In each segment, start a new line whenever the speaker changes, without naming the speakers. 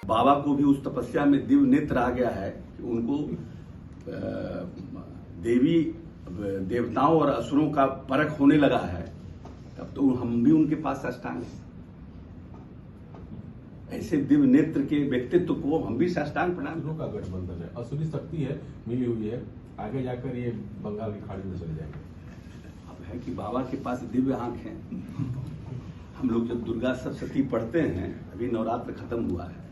बाबा को भी उस तपस्या में दिव्य नेत्र आ गया है कि उनको देवी देवताओं और असुरों का परख होने लगा है, तब तो हम भी उनके पास साष्टांग हैं। ऐसे दिव्य नेत्र के व्यक्तित्व को हम भी साष्टांग प्रणाम।
असुरों का गठबंधन है, असुरी शक्ति है, मिली हुई है, आगे जाकर ये बंगाल की खाड़ी में चले जाएंगे।
अब है कि बाबा के पास दिव्य आंख है। हम लोग जब दुर्गा सप्तशती पढ़ते हैं, अभी नवरात्र खत्म हुआ है,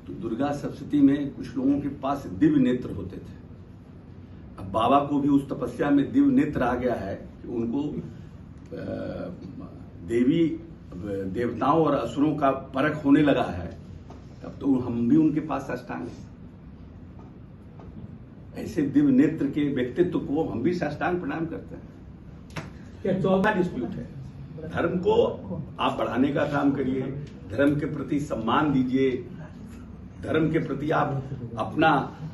तो दुर्गा सप्तशती में कुछ लोगों के पास दिव्य नेत्र होते थे। अब बाबा को भी उस तपस्या में दिव्य नेत्र आ गया है कि उनको देवी देवताओं और असुरों का परख होने लगा है, तब तो हम भी उनके पास साष्टांग हैं। ऐसे दिव्य नेत्र के व्यक्तित्व को हम भी साष्टांग प्रणाम करते हैं।
क्या चौथा डिस्प्यूट है?
धर्म को आप बढ़ाने का काम करिए, धर्म के प्रति सम्मान दीजिए, धर्म के प्रति आप अपना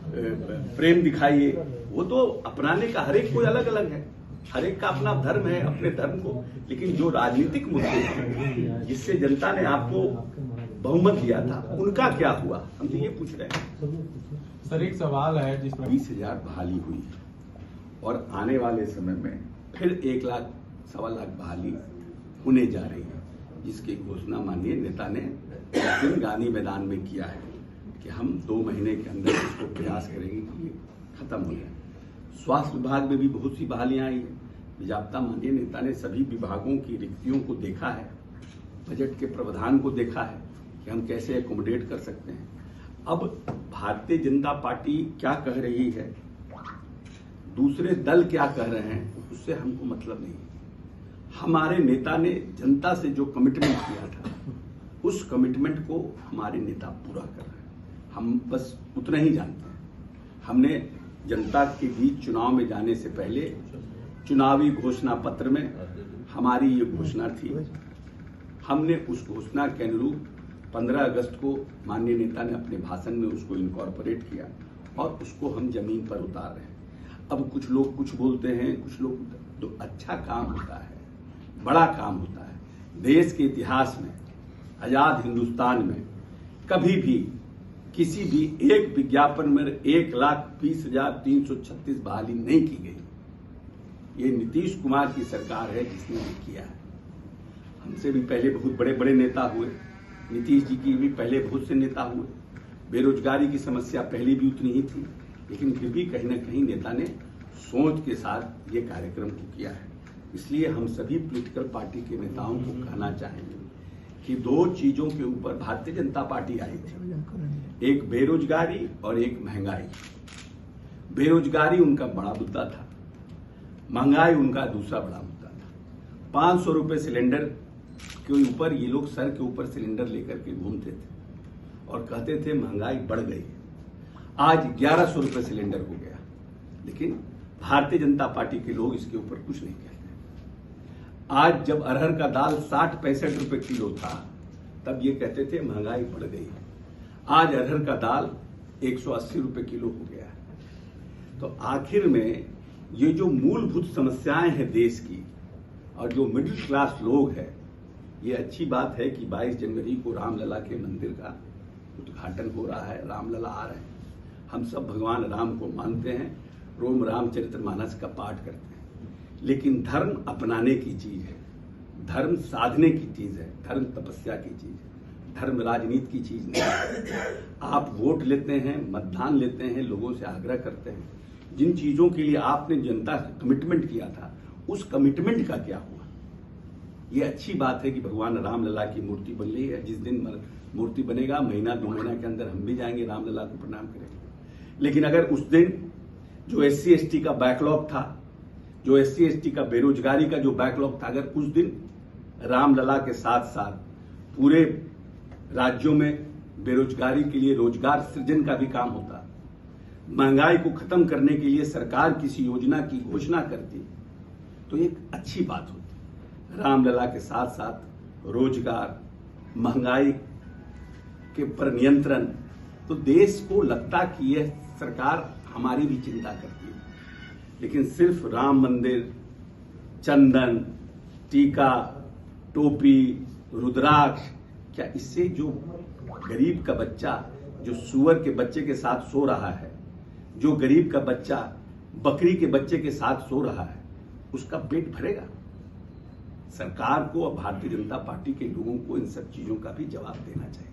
प्रेम दिखाइए। वो तो अपनाने का हर एक कोई अलग अलग है, हर एक का अपना धर्म है, अपने धर्म को। लेकिन जो राजनीतिक मुद्दे हैं जिससे जनता ने आपको बहुमत दिया था, उनका क्या हुआ, हम तो ये पूछ रहे हैं।
सर एक सवाल है, जिस
20,000 बहाली हुई है और आने वाले समय में फिर 1 लाख सवा लाख बहाली होने जा रही है, जिसकी घोषणा माननीय नेता ने उस दिन गांधी मैदान में किया है कि हम 2 महीने के अंदर इसको प्रयास करेंगे कि ये खत्म हो जाए। स्वास्थ्य विभाग में भी बहुत सी बहालियां आई है। जाब्ता माननीय नेता ने सभी विभागों की रिक्तियों को देखा है, बजट के प्रावधान को देखा है कि हम कैसे एकोमोडेट कर सकते हैं। अब भारतीय जनता पार्टी क्या कह रही है, दूसरे दल क्या कह रहे हैं, उससे हमको मतलब नहीं है। हमारे नेता ने जनता से जो कमिटमेंट किया था, उस कमिटमेंट को हमारे नेता पूरा कर रहे हैं। हम बस उतना ही जानते हैं। हमने जनता के बीच चुनाव में जाने से पहले चुनावी घोषणा पत्र में हमारी ये घोषणा थी। हमने उस घोषणा के अनुरूप 15 अगस्त को माननीय नेता ने अपने भाषण में उसको इनकॉर्पोरेट किया और उसको हम जमीन पर उतार रहे हैं। अब कुछ लोग कुछ बोलते हैं, कुछ लोग तो अच्छा काम होता है, बड़ा काम होता है। देश के इतिहास में, आजाद हिंदुस्तान में कभी भी किसी भी एक विज्ञापन में 1,20,336 बहाली नहीं की गई। ये नीतीश कुमार की सरकार है जिसने ये किया है। हमसे भी पहले बहुत बड़े बड़े नेता हुए, नीतीश जी की भी पहले बहुत से नेता हुए। बेरोजगारी की समस्या पहले भी उतनी ही थी, लेकिन फिर भी कहीं ना कहीं नेता ने सोच के साथ ये कार्यक्रम को किया है। इसलिए हम सभी पॉलिटिकल पार्टी के नेताओं को कहना चाहेंगे कि 2 चीजों के ऊपर भारतीय जनता पार्टी आई थी, एक बेरोजगारी और एक महंगाई। बेरोजगारी उनका बड़ा मुद्दा था, महंगाई उनका दूसरा बड़ा मुद्दा था। 500 रुपए सिलेंडर के ऊपर ये लोग सर के ऊपर सिलेंडर लेकर के घूमते थे और कहते थे महंगाई बढ़ गई। आज 1100 रुपए सिलेंडर हो गया, लेकिन भारतीय जनता पार्टी के लोग इसके ऊपर कुछ नहीं कहते। आज जब अरहर का दाल 60-65 रुपए किलो था, तब ये कहते थे महंगाई बढ़ गई। आज अरहर का दाल 180 रुपए किलो हो गया है। तो आखिर में ये जो मूलभूत समस्याएं हैं देश की, और जो मिडिल क्लास लोग हैं, ये अच्छी बात है कि 22 जनवरी को रामलला के मंदिर का उद्घाटन हो रहा है, रामलला आ रहे हैं। हम सब भगवान राम को मानते हैं, रोम रामचरितमानस का पाठ करते हैं। लेकिन धर्म अपनाने की चीज है, धर्म साधने की चीज है, धर्म तपस्या की चीज है, धर्म राजनीति की चीज नहीं है। आप वोट लेते हैं, मतदान लेते हैं, लोगों से आग्रह करते हैं। जिन चीजों के लिए आपने जनता से कमिटमेंट किया था, उस कमिटमेंट का क्या हुआ? ये अच्छी बात है कि भगवान रामलला की मूर्ति बन रही है। जिस दिन मूर्ति बनेगा, महीना 2 महीना के अंदर हम भी जाएंगे, रामलला को प्रणाम करेंगे। लेकिन अगर उस दिन जो SC/ST का बैकलॉग था, जो SC/ST का बेरोजगारी का जो बैकलॉग था, अगर उस दिन रामलला के साथ साथ पूरे राज्यों में बेरोजगारी के लिए रोजगार सृजन का भी काम होता, महंगाई को खत्म करने के लिए सरकार किसी योजना की घोषणा करती, तो एक अच्छी बात होती। रामलला के साथ साथ रोजगार, महंगाई के पर नियंत्रण, तो देश को लगता कि यह सरकार हमारी भी चिंता करती है। लेकिन सिर्फ राम मंदिर, चंदन, टीका, टोपी, रुद्राक्ष, क्या इससे जो गरीब का बच्चा जो सूअर के बच्चे के साथ सो रहा है, जो गरीब का बच्चा बकरी के बच्चे के साथ सो रहा है, उसका पेट भरेगा? सरकार को और भारतीय जनता पार्टी के लोगों को इन सब चीजों का भी जवाब देना चाहिए।